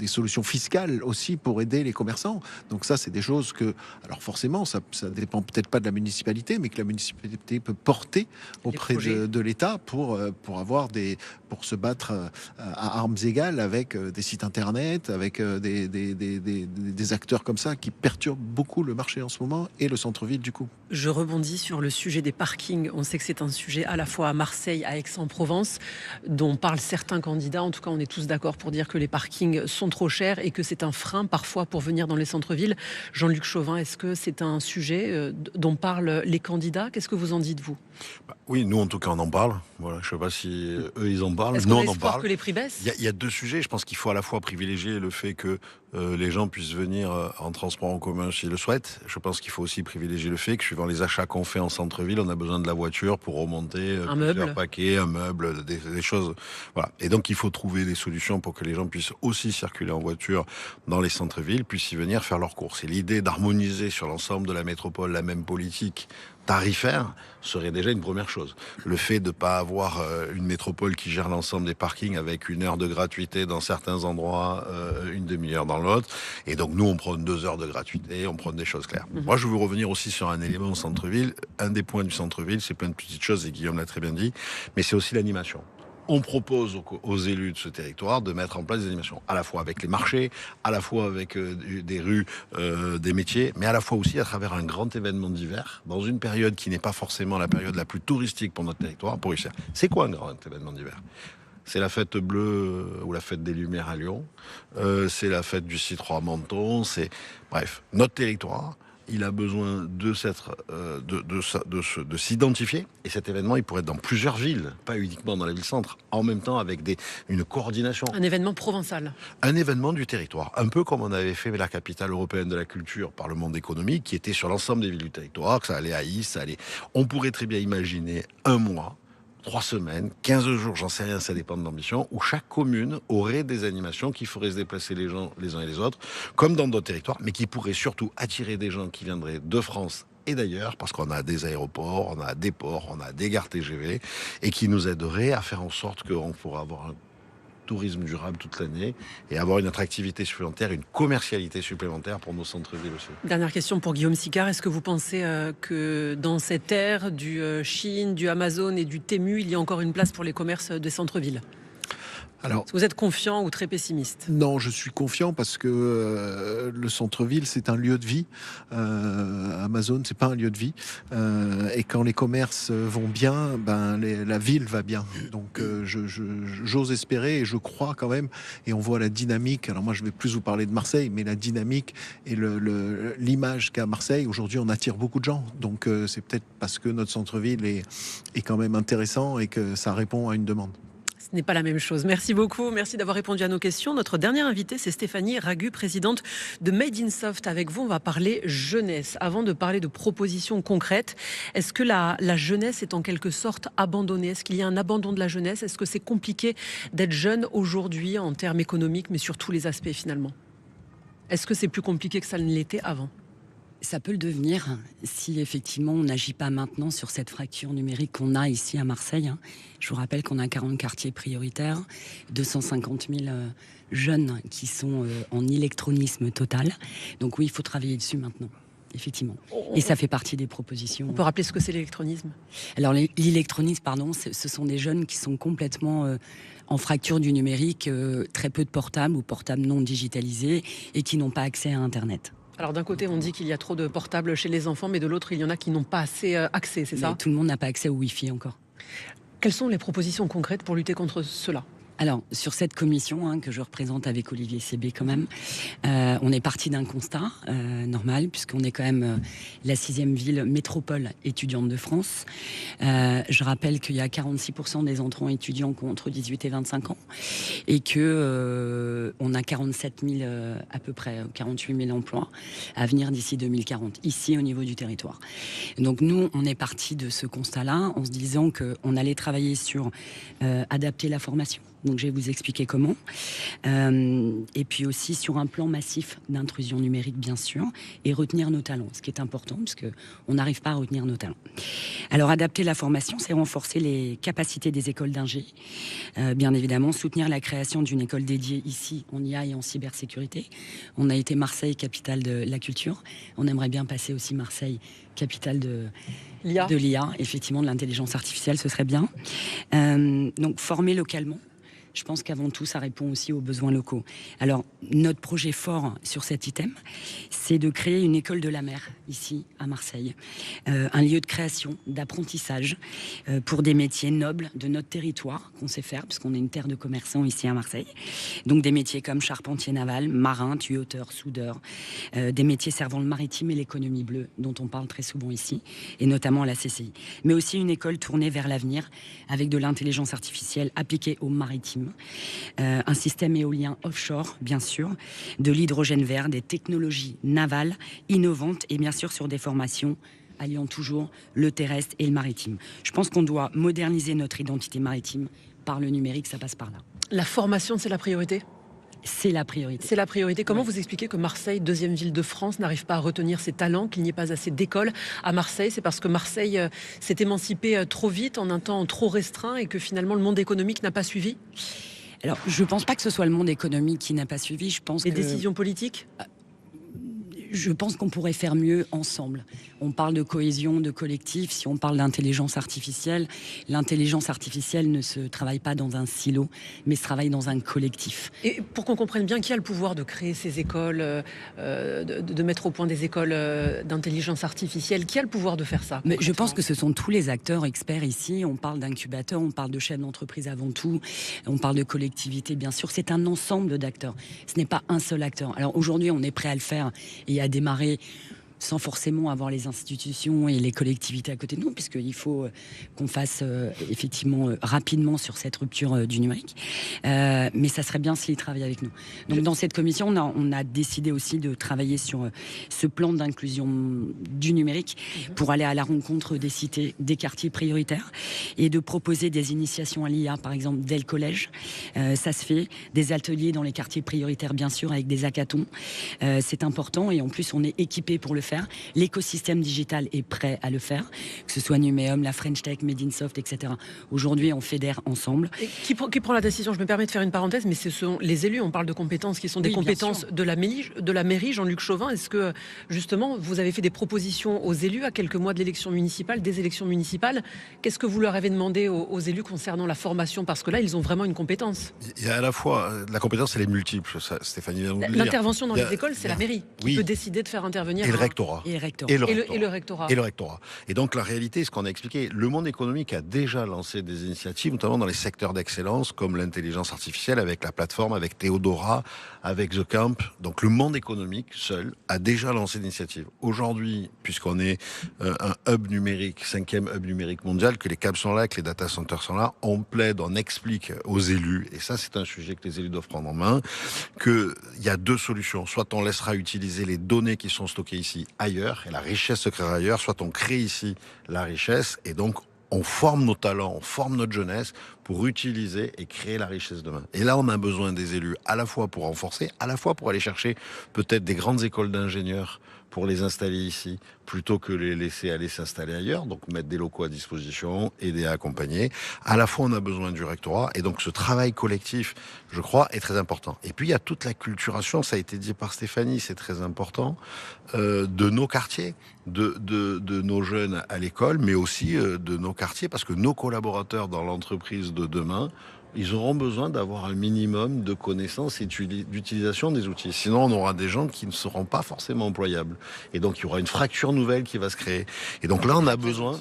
solutions fiscales aussi pour aider les commerçants. Donc ça, c'est des choses que, alors forcément, ça dépend peut-être pas de la municipalité, mais que la municipalité peut porter auprès de l'État pour se battre à armes égales avec des sites internet, avec des acteurs comme ça qui perturbent beaucoup le marché en ce moment et le centre-ville du coup. Je rebondis sur le sujet des parkings. On sait que c'est un sujet à la fois à Marseille, à Aix-en-Provence, dont parlent certains candidats. En tout cas, on est tous d'accord pour dire que les parkings sont trop chers et que c'est un frein parfois pour venir dans les centres-villes. Jean-Luc Chauvin, est-ce que c'est un sujet dont parlent les candidats ? Qu'est-ce que vous en dites, vous ? Oui, nous en tout cas on en parle. Voilà, je ne sais pas si eux ils en parlent. Est-ce qu'on a espoir que les prix baissent ? Il y a deux sujets. Je pense qu'il faut à la fois privilégier le fait que les gens puissent venir en transport en commun s'ils le souhaitent. Je pense qu'il faut aussi privilégier le fait que suivant les achats qu'on fait en centre-ville, on a besoin de la voiture pour remonter plusieurs paquets, un meuble, des choses. Voilà. Et donc il faut trouver des solutions pour que les gens puissent aussi circuler en voiture dans les centres-villes, puissent y venir faire leurs courses. Et l'idée d'harmoniser sur l'ensemble de la métropole la même politique tarifaire serait déjà une première chose. Le fait de ne pas avoir une métropole qui gère l'ensemble des parkings avec 1 heure de gratuité dans certains endroits, une demi-heure dans l'autre. Et donc nous, on prône 2 heures de gratuité, on prône des choses claires. Moi, je veux revenir aussi sur un élément au centre-ville. Un des points du centre-ville, c'est plein de petites choses, et Guillaume l'a très bien dit, mais c'est aussi l'animation. On propose aux élus de ce territoire de mettre en place des animations, à la fois avec les marchés, à la fois avec des rues, des métiers, mais à la fois aussi à travers un grand événement d'hiver, dans une période qui n'est pas forcément la période la plus touristique pour notre territoire, pour réussir. C'est quoi un grand événement d'hiver ? C'est la fête bleue ou la fête des Lumières à Lyon, c'est la fête du citron à Menton, bref, notre territoire. Il a besoin de s'identifier. Et cet événement, il pourrait être dans plusieurs villes, pas uniquement dans la ville-centre, en même temps avec une coordination. Un événement provençal. Un événement du territoire. Un peu comme on avait fait la capitale européenne de la culture par le monde économique, qui était sur l'ensemble des villes du territoire, que ça allait à Is, On pourrait très bien imaginer un mois, 3 semaines, 15 jours, j'en sais rien, ça dépend de l'ambition, où chaque commune aurait des animations qui feraient se déplacer les gens les uns et les autres, comme dans d'autres territoires, mais qui pourraient surtout attirer des gens qui viendraient de France et d'ailleurs, parce qu'on a des aéroports, on a des ports, on a des gares TGV, et qui nous aideraient à faire en sorte qu'on pourra avoir un tourisme durable toute l'année et avoir une attractivité supplémentaire, une commercialité supplémentaire pour nos centres-villes aussi. Dernière question pour Guillaume Sicard. Est-ce que vous pensez que dans cette ère du Chine, du Amazon et du Temu, il y a encore une place pour les commerces des centres-villes ? Alors, est-ce que vous êtes confiant ou très pessimiste ? Non, je suis confiant parce que le centre-ville, c'est un lieu de vie. Amazon, c'est pas un lieu de vie. Et quand les commerces vont bien, la ville va bien. Donc, j'ose espérer et je crois quand même. Et on voit la dynamique. Alors moi, je vais plus vous parler de Marseille, mais la dynamique et l'image qu'a Marseille. Aujourd'hui, on attire beaucoup de gens. Donc, c'est peut-être parce que notre centre-ville est quand même intéressant et que ça répond à une demande. Ce n'est pas la même chose. Merci beaucoup. Merci d'avoir répondu à nos questions. Notre dernière invitée, c'est Stéphanie Ragu, présidente de Made in Soft. Avec vous, on va parler jeunesse. Avant de parler de propositions concrètes, est-ce que la jeunesse est en quelque sorte abandonnée ? Est-ce qu'il y a un abandon de la jeunesse ? Est-ce que c'est compliqué d'être jeune aujourd'hui en termes économiques, mais sur tous les aspects finalement ? Est-ce que c'est plus compliqué que ça ne l'était avant ? Ça peut le devenir si effectivement on n'agit pas maintenant sur cette fracture numérique qu'on a ici à Marseille. Je vous rappelle qu'on a 40 quartiers prioritaires, 250 000 jeunes qui sont en illectronisme total. Donc oui, il faut travailler dessus maintenant. Effectivement. Et ça fait partie des propositions. On peut rappeler ce que c'est l'électronisme ? Alors l'illectronisme, ce sont des jeunes qui sont complètement en fracture du numérique, très peu de portables ou portables non digitalisés et qui n'ont pas accès à Internet. Alors d'un côté, on dit qu'il y a trop de portables chez les enfants, mais de l'autre, il y en a qui n'ont pas assez accès, c'est ça ? Tout le monde n'a pas accès au Wi-Fi encore. Quelles sont les propositions concrètes pour lutter contre cela ? Alors, sur cette commission que je représente avec Olivier Sébé quand même, on est parti d'un constat normal, puisqu'on est quand même la 6e ville métropole étudiante de France. Je rappelle qu'il y a 46% des entrants étudiants qui ont entre 18 et 25 ans, et que on a 47 000, à peu près 48 000 emplois à venir d'ici 2040, ici au niveau du territoire. Donc nous, on est parti de ce constat-là en se disant qu'on allait travailler sur adapter la formation. Donc je vais vous expliquer comment. Et puis aussi sur un plan massif d'intrusion numérique, bien sûr, et retenir nos talents, ce qui est important, parce qu'on n'arrive pas à retenir nos talents. Alors adapter la formation, c'est renforcer les capacités des écoles d'ingé. Bien évidemment, soutenir la création d'une école dédiée ici en IA et en cybersécurité. On a été Marseille, capitale de la culture. On aimerait bien passer aussi Marseille, capitale de l'IA, effectivement, de l'intelligence artificielle, ce serait bien. Donc former localement. Je pense qu'avant tout, ça répond aussi aux besoins locaux. Alors, notre projet fort sur cet item, c'est de créer une école de la mer, ici, à Marseille. Un lieu de création, d'apprentissage, pour des métiers nobles de notre territoire, qu'on sait faire, parce qu'on est une terre de commerçants ici à Marseille. Donc, des métiers comme charpentier naval, marin, tuyauteur, soudeur, des métiers servant le maritime et l'économie bleue, dont on parle très souvent ici, et notamment à la CCI. Mais aussi une école tournée vers l'avenir, avec de l'intelligence artificielle appliquée au maritime. Un système éolien offshore, bien sûr, de l'hydrogène vert, des technologies navales innovantes et bien sûr sur des formations alliant toujours le terrestre et le maritime. Je pense qu'on doit moderniser notre identité maritime par le numérique, ça passe par là. La formation, c'est la priorité ? C'est la priorité. C'est la priorité. Comment vous expliquez que Marseille, 2e ville de France, n'arrive pas à retenir ses talents, qu'il n'y ait pas assez d'écoles à Marseille? C'est parce que Marseille s'est émancipée trop vite, en un temps trop restreint, et que finalement le monde économique n'a pas suivi? Alors, je ne pense pas que ce soit le monde économique qui n'a pas suivi. Je pense Les décisions politiques? Je pense qu'on pourrait faire mieux ensemble. On parle de cohésion, de collectif. Si on parle d'intelligence artificielle, l'intelligence artificielle ne se travaille pas dans un silo, mais se travaille dans un collectif. Et pour qu'on comprenne bien, qui a le pouvoir de créer ces écoles, de mettre au point des écoles d'intelligence artificielle? Qui a le pouvoir de faire ça? Mais je pense que ce sont tous les acteurs experts ici. On parle d'incubateurs, on parle de chefs d'entreprise avant tout, on parle de collectivité, bien sûr. C'est un ensemble d'acteurs. Ce n'est pas un seul acteur. Alors aujourd'hui, on est prêt à le faire et à démarrer sans forcément avoir les institutions et les collectivités à côté de nous, puisqu'il faut qu'on fasse effectivement rapidement sur cette rupture du numérique. Mais ça serait bien s'ils travaillent avec nous. Donc dans cette commission, on a décidé aussi de travailler sur ce plan d'inclusion du numérique pour aller à la rencontre des cités, des quartiers prioritaires et de proposer des initiations à l'IA, par exemple, dès le collège. Ça se fait. Des ateliers dans les quartiers prioritaires, bien sûr, avec des hackathons. C'est important et en plus, on est équipé pour le faire. L'écosystème digital est prêt à le faire, que ce soit Numéum, la French Tech, Made in Soft, etc. Aujourd'hui, on fédère ensemble. Et qui prend la décision? Je me permets de faire une parenthèse, mais ce sont les élus. On parle de compétences qui sont des compétences de la mairie, Jean-Luc Chauvin. Est-ce que, justement, vous avez fait des propositions aux élus à quelques mois de l'élection municipale, des élections municipales? Qu'est-ce que vous leur avez demandé aux élus concernant la formation? Parce que là, ils ont vraiment une compétence. Il y a à la fois, la compétence, elle est multiple, ça, Stéphanie vient de le dire. L'intervention dans les écoles, c'est la mairie qui peut décider de faire intervenir. Et le rectorat. Et le rectorat. Et donc la réalité, ce qu'on a expliqué, le monde économique a déjà lancé des initiatives, notamment dans les secteurs d'excellence, comme l'intelligence artificielle, avec la plateforme, avec Théodora, avec The Camp. Donc le monde économique, seul, a déjà lancé des initiatives. Aujourd'hui, puisqu'on est un hub numérique, 5e hub numérique mondial, que les câbles sont là, que les data centers sont là, on plaide, on explique aux élus, et ça c'est un sujet que les élus doivent prendre en main, qu'il y a 2 solutions. Soit on laissera utiliser les données qui sont stockées ici ailleurs, et la richesse se créera ailleurs, soit on crée ici la richesse, et donc on forme nos talents, on forme notre jeunesse pour utiliser et créer la richesse demain. Et là, on a besoin des élus à la fois pour renforcer, à la fois pour aller chercher peut-être des grandes écoles d'ingénieurs pour les installer ici, plutôt que les laisser aller s'installer ailleurs, donc mettre des locaux à disposition, aider à accompagner. À la fois, on a besoin du rectorat, et donc ce travail collectif, je crois, est très important. Et puis, il y a toute la culturation, ça a été dit par Stéphanie, c'est très important, de nos quartiers, de nos jeunes à l'école, mais aussi de nos quartiers, parce que nos collaborateurs dans l'entreprise de demain Ils auront besoin d'avoir un minimum de connaissances et d'utilisation des outils. Sinon, on aura des gens qui ne seront pas forcément employables. Et donc, il y aura une fracture nouvelle qui va se créer. Et donc là, on a besoin,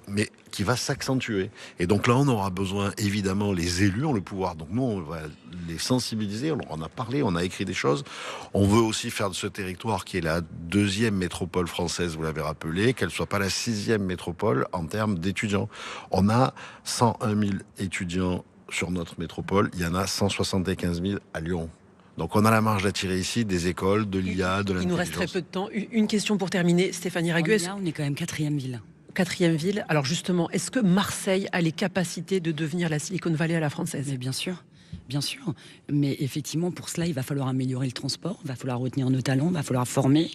mais qui va s'accentuer. Et donc là, on aura besoin, évidemment, les élus ont le pouvoir. Donc nous, on va les sensibiliser. On en a parlé, on a écrit des choses. On veut aussi faire de ce territoire, qui est la 2e métropole française, vous l'avez rappelé, qu'elle soit pas la 6e métropole en termes d'étudiants. On a 101 000 étudiants sur notre métropole, il y en a 175 000 à Lyon. Donc on a la marge d'attirer ici des écoles, de l'IA, de l'intelligence. Il nous reste très peu de temps. Une question pour terminer, Stéphanie Ragu. On est quand même 4e ville. 4e ville. Alors justement, est-ce que Marseille a les capacités de devenir la Silicon Valley à la française? Mais bien sûr. Bien sûr, mais effectivement, pour cela, il va falloir améliorer le transport, il va falloir retenir nos talents, il va falloir former, et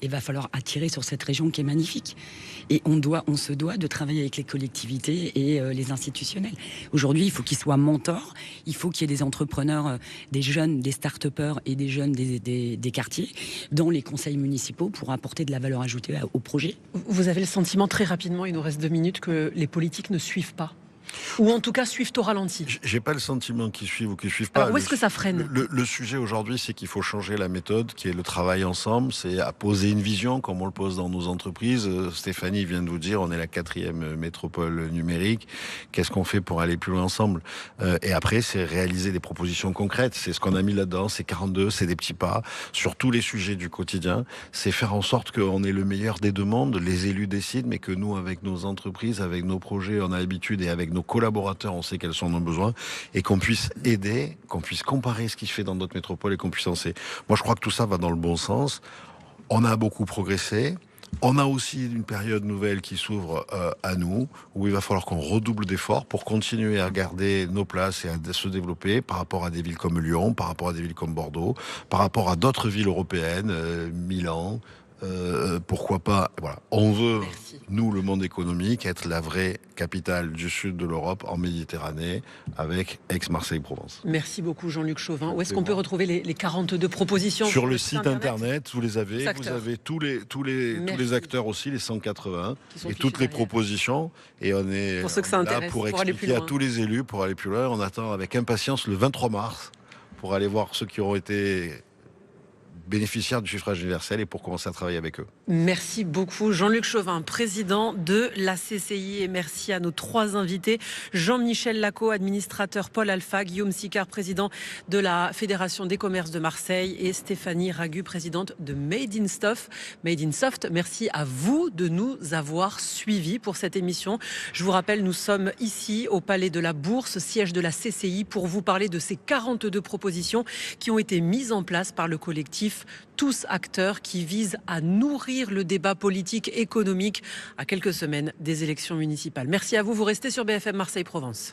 il va falloir attirer sur cette région qui est magnifique. Et on se doit de travailler avec les collectivités et les institutionnels. Aujourd'hui, il faut qu'ils soient mentors, il faut qu'il y ait des entrepreneurs, des jeunes, des start-upers et des jeunes des quartiers dans les conseils municipaux pour apporter de la valeur ajoutée au projet. Vous avez le sentiment, très rapidement, il nous reste 2 minutes, que les politiques ne suivent pas? Ou en tout cas suivent au ralenti? J'ai pas le sentiment qu'ils suivent ou qu'ils suivent pas. Alors où est-ce que ça freine? Le sujet aujourd'hui, c'est qu'il faut changer la méthode, qui est le travail ensemble. C'est à poser une vision, comme on le pose dans nos entreprises. Stéphanie vient de vous dire, on est la 4e métropole numérique. Qu'est-ce qu'on fait pour aller plus loin ensemble? Et après, c'est réaliser des propositions concrètes. C'est ce qu'on a mis là-dedans. C'est 42, c'est des petits pas sur tous les sujets du quotidien. C'est faire en sorte qu'on ait le meilleur des 2 mondes. Les élus décident, mais que nous, avec nos entreprises, avec nos projets, on a l'habitude, et avec nos collaborateurs, on sait quels sont nos besoins, et qu'on puisse aider, qu'on puisse comparer ce qui se fait dans d'autres métropoles et qu'on puisse lancer. Moi, je crois que tout ça va dans le bon sens. On a beaucoup progressé. On a aussi une période nouvelle qui s'ouvre à nous, où il va falloir qu'on redouble d'efforts pour continuer à garder nos places et à se développer par rapport à des villes comme Lyon, par rapport à des villes comme Bordeaux, par rapport à d'autres villes européennes, Milan. Pourquoi pas, voilà. On veut, nous, le monde économique, être la vraie capitale du sud de l'Europe en Méditerranée, avec Aix-Marseille-Provence. Merci beaucoup, Jean-Luc Chauvin. Où est-ce qu'on peut retrouver les 42 propositions? Sur le site internet, vous les avez. Vous avez tous les acteurs aussi, les 180, et toutes les propositions. Et on est pour ceux que ça là intéresse, pour expliquer à tous les élus, pour aller plus loin. On attend avec impatience le 23 mars pour aller voir ceux qui auront été bénéficiaires du suffrage universel et pour commencer à travailler avec eux. Merci beaucoup Jean-Luc Chauvin, président de la CCI, et merci à nos 3 invités. Jean-Michel Lacot, administrateur Pôle Alpha, Guillaume Sicard, président de la Fédération des commerces de Marseille, et Stéphanie Ragu, présidente de Made in Soft. Merci à vous de nous avoir suivis pour cette émission. Je vous rappelle, nous sommes ici au Palais de la Bourse, siège de la CCI, pour vous parler de ces 42 propositions qui ont été mises en place par le collectif Tous Acteurs, qui vise à nourrir le débat politique économique à quelques semaines des élections municipales. Merci à vous, vous restez sur BFM Marseille-Provence.